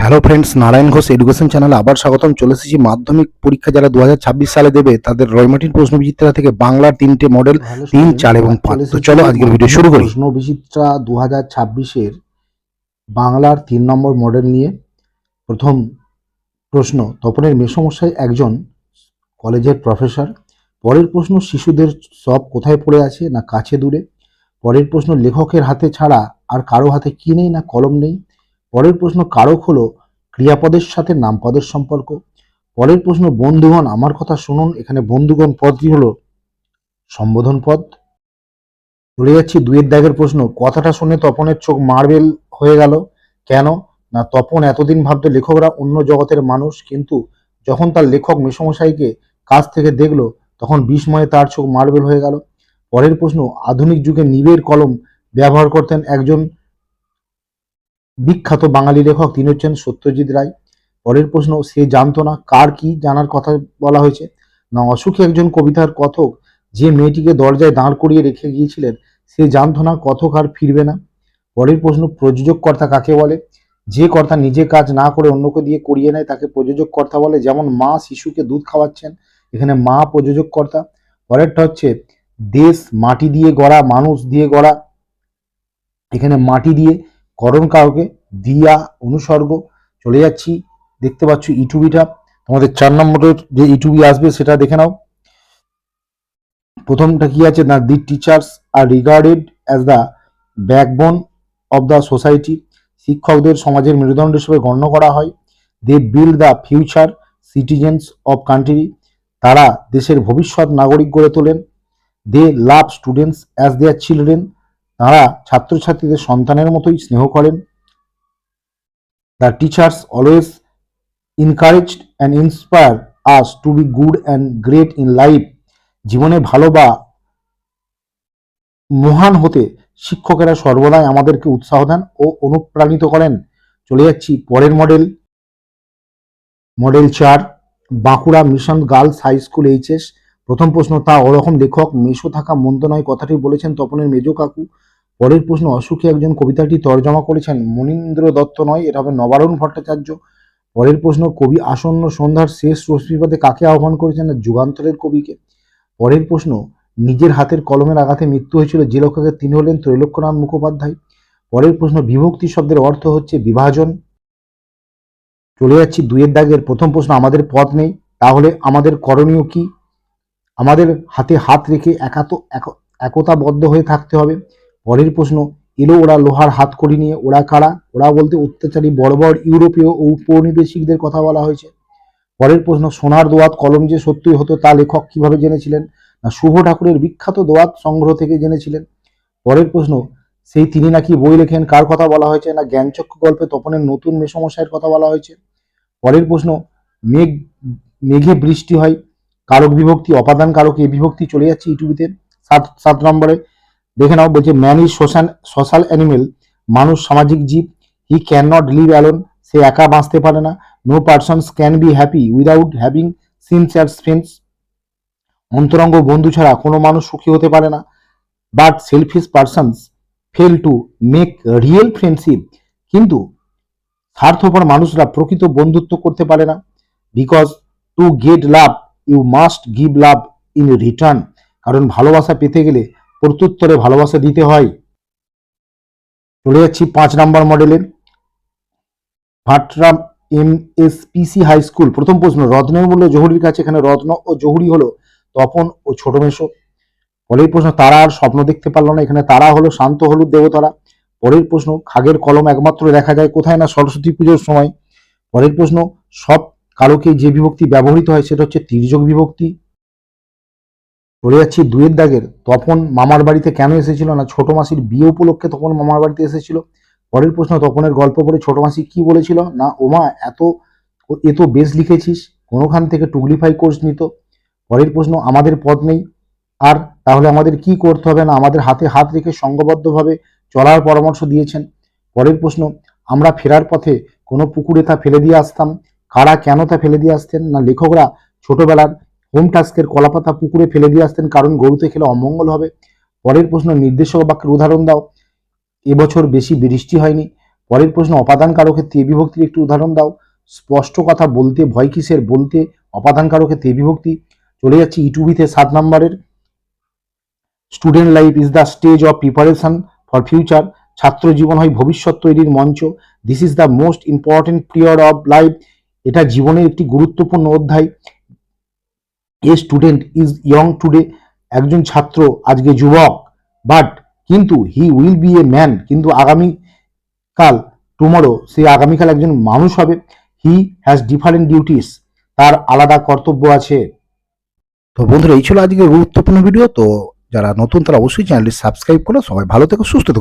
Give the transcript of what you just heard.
Hello friends, Narayan Ghosh education চ্যানেলে আবার স্বাগতম। চলে এসেছি মাধ্যমিক পরীক্ষা যারা 2026 সালে দেবে তাদের রয়মার্টিন প্রশ্নবিচিত্রা থেকে বাংলার 3টে মডেল হ্যালো 3, স্টুডেন্ট, 4 এবং আজ 5। চলে তো এসেছি চলো আজকের ভিডিও শুরু করি। প্রশ্ন বিচিত্রা 2026-এর বাংলার 3 নম্বর মডেল নিয়ে। প্রথম প্রশ্ন, তপনের মেসোমশাই একজন কলেজের প্রফেসর। পরের প্রশ্ন, শিশুদের সব কোথায় পড়ে আছে? না কাছে দূরে। পরের প্রশ্ন, লেখকের হাতে ছাড়া আর কারো হাতে কি নেই? না কলম নেই। পরের প্রশ্ন, কারক হলো ক্রিয়াপদের সাথে নামপদের সম্পর্ক। পরের প্রশ্ন, বন্ধুগণ আমার কথা শুনুন। এখানে বন্ধুগণ পদটি হলো সম্বোধন পদ। চলে যাচ্ছি 2-এর দাগের প্রশ্ন, কথাটা শুনে তপনের চোখ মার্বেল হয়ে গেল। কেন? না তপন এতদিন ভাবতো লেখকরা অন্য জগতের মানুষ, কিন্তু যখন তার লেখক মেসোমশাইকে কাছ থেকে দেখলো তখন বিস্ময়ে তার চোখ মার্বেল হয়ে গেল। পরের প্রশ্ন, আধুনিক যুগে নিবের কলম ব্যবহার করতেন একজন বিখ্যাত বাঙালি লেখক, তিনি হচ্ছেন সত্যজিৎ রায়। পরের প্রশ্ন, সে জানতো না কার কি জানার কথা বলা হয়েছে? না অসুখী একজন কবিতার কথক যে মেয়েটিকে দরজায় দাঁড় করিয়ে রেখে গিয়েছিলেন সে জানতো না কথক আর ফিরবে না। পরের প্রশ্ন, প্রযোজক কর্তা কাকে বলে? যে কর্তা নিজে কাজ না করে অন্যকে দিয়ে করিয়ে নেয় তাকে প্রযোজক কর্তা বলে। যেমন মা শিশুকে দুধ খাওয়াচ্ছেন, এখানে মা প্রযোজক কর্তা। পরেরটা হচ্ছে, দেশ মাটি দিয়ে গড়া, মানুষ দিয়ে গড়া, এখানে মাটি দিয়ে করণ কারকে দিয়া অনুসর্গ। চলে যাচ্ছি, দেখতে পাচ্ছ ইটুবিটা। তোমাদের 4 নম্বরের যে ইটুবি আসবে সেটা দেখে নাও। প্রথমটা কি আছে? না the teachers are regarded as the backbone of the society. শিক্ষকদের সমাজের মেরুদণ্ড হিসেবে গণ্য করা হয়। They build the future citizens of country. তারা দেশের ভবিষ্যৎ নাগরিক গড়ে তোলেন। They love students as their children. তারা ছাত্রছাত্রীদের সন্তানের মতোই স্নেহ করেন। The teachers always encouraged and inspire us to be good and great in life. জীবনে ভালো বা মহান হতে শিক্ষকেরা সর্বদাই আমাদেরকে উৎসাহ দেন ও অনুপ্রাণিত করেন। চলে যাচ্ছি পরের model, model 4, Bankura mission girls high school HS. প্রথম প্রশ্ন, তা ওরকম লেখক মেশো থাকা মন্দ নয় কথাটি বলেছেন তপনের মেজো কাকু। পরের প্রশ্ন, অসুখী একজন কবিতাটি তর্জমা করেছেন মনীন্দ্র দত্ত নয়, এটা হবে নবারুণ ভট্টাচার্য। পরের প্রশ্ন, কবি আসন্ন সন্ধ্যার শেষ রশ্মিপাতে কাকে আহ্বান করেছেন? যুগান্তরের কবিকে। পরের প্রশ্ন, নিজের হাতের কলমের আঘাতে মৃত্যু হয়েছিল যে লেখকের, তিনি হলেন ত্রৈলোক্যনাথ মুখোপাধ্যায়। পরের প্রশ্ন, বিভক্তি শব্দের অর্থ হচ্ছে বিভাজন। চলে যাচ্ছি 2-এর দাগের প্রথম প্রশ্ন, আমাদের পথ নেই, তাহলে আমাদের করণীয় কি? আমাদের হাতে হাত রেখে একতাবদ্ধ হয়ে থাকতে হবে। পরের প্রশ্ন, এলো ওরা লোহার হাতকড়ি নিয়ে, ওরা কারা? ওরা বলতে অত্যাচারী বর্বর ইউরোপীয় ও উপনিবেশিকদের কথা বলা হয়েছে। পরের প্রশ্ন, সোনার দোয়াত কলম যে সত্যই হতো তা লেখক কিভাবে জেনেছিলেন? না শুভ ঠাকুরের বিখ্যাত দোয়াত সংগ্রহ থেকে জেনেছিলেন। পরের প্রশ্ন, সেই তিনি নাকি বই লেখেন, কার কথা বলা হয়েছে? না জ্ঞানচক্ষু গল্পে তপনের নতুন মেসমশাইয়ের কথা বলা হয়েছে। পরের প্রশ্ন, মেঘ মেঘে বৃষ্টি হয়, কারক বিভক্তি, অপাদান কারক এ বিভক্তি। চলে যাচ্ছে ইউটিউবিতে 7 নম্বরে, দেখে নাও। বলছে ম্যান ইজ সোশ্যাল অ্যানিমেল, মানুষ সামাজিক জীব। He can not live alone, সে একা বাঁচতে পারে না। No persons can be happy without having sincere friends, অন্তরঙ্গ বন্ধু ছাড়া কোনো মানুষ সুখী হতে পারে না। But selfish persons fail to make real friendship, কিন্তু স্বার্থপর মানুষরা প্রকৃত বন্ধুত্ব করতে পারে না। Because to get love you must give love in return, কারণ ভালোবাসা পেতে গেলে প্রত্যুত্তরে ভালোবাসা দিতে হয়। চলে যাচ্ছি 5 নম্বর মডেলের, ভাটরাম MSPC হাই স্কুল। প্রথম প্রশ্ন, রত্নের মূল্য জহুরির কাছে, এখানে রত্ন ও জহুরি হলো তপন ও ছোট মেশো। পরের প্রশ্ন, তারা আর স্বপ্ন দেখতে পারলো না, এখানে তারা হলো শান্ত হলুদ দেবতারা। পরের প্রশ্ন, খাগের কলম একমাত্র দেখা যায় কোথায়? না সরস্বতী পুজোর সময়। পরের প্রশ্ন, সব কারকে যে বিভক্তি ব্যবহৃত হয় সেটা হচ্ছে তির্যক বিভক্তি। চলে যাচ্ছি 2-এর দাগের, তপন মামার বাড়িতে কেন এসেছিল? না ছোট মাসির বিয়ে উপলক্ষে তপন মামার বাড়িতে এসেছিল। পরের প্রশ্ন, তপনের গল্প করে ছোট মাসি কি বলেছিল? না ওমা এ তো বেশ লিখেছিস, কোনোখান থেকে টুগলিফাই কোর্স নিত। পরের প্রশ্ন, আমাদের পথ নেই, আর তাহলে আমাদের কি করতে হবে? না আমাদের হাতে হাত রেখে সংঘবদ্ধভাবে চলার পরামর্শ দিয়েছেন। পরের প্রশ্ন, আমরা ফেরার পথে কোনো পুকুরে তা ফেলে দিয়ে আসতাম, কারা কেন তা ফেলে দিয়ে আসতেন? না লেখকরা ছোটবেলার হোম টাস্কের কলাপাতা পুকুরে ফেলে দিয়ে আসতেন কারণ গরুতে খেলে অমঙ্গল হবে। পরের প্রশ্ন, নির্দেশক বাক্যের উদাহরণ দাও। এবছর বেশি বৃষ্টি হয়নি। পরের প্রশ্ন, অপাদান কারকে তে বিভক্তির একটি উদাহরণ দাও। স্পষ্ট কথা বলতে ভয় কিসের, বলতে অপাদান কারকে তে বিভক্তি। চলে যাচ্ছি ইটুবিতে 7 নম্বরের। Student life is the stage of preparation for future. ছাত্র জীবন হয় ভবিষ্যৎ তৈরির মঞ্চ। This is the most important period of life. এটা জীবনের একটি গুরুত্বপূর্ণ অধ্যায়। A student is young today. একজন ছাত্র আজকে যুবক। বাট কিন্তু he will B a man, কিন্তু আগামীকাল টুমরো সে আগামীকাল একজন মানুষ হবে। হি হ্যাজ ডিফারেন্ট ডিউটিস, তার আলাদা কর্তব্য আছে। তো বন্ধুরা, এই ছিল আজকে গুরুত্বপূর্ণ ভিডিও। তো যারা নতুন তারা অবশ্যই চ্যানেলটি সাবস্ক্রাইব করো। সবাই ভালো থেকো, সুস্থ থেকো।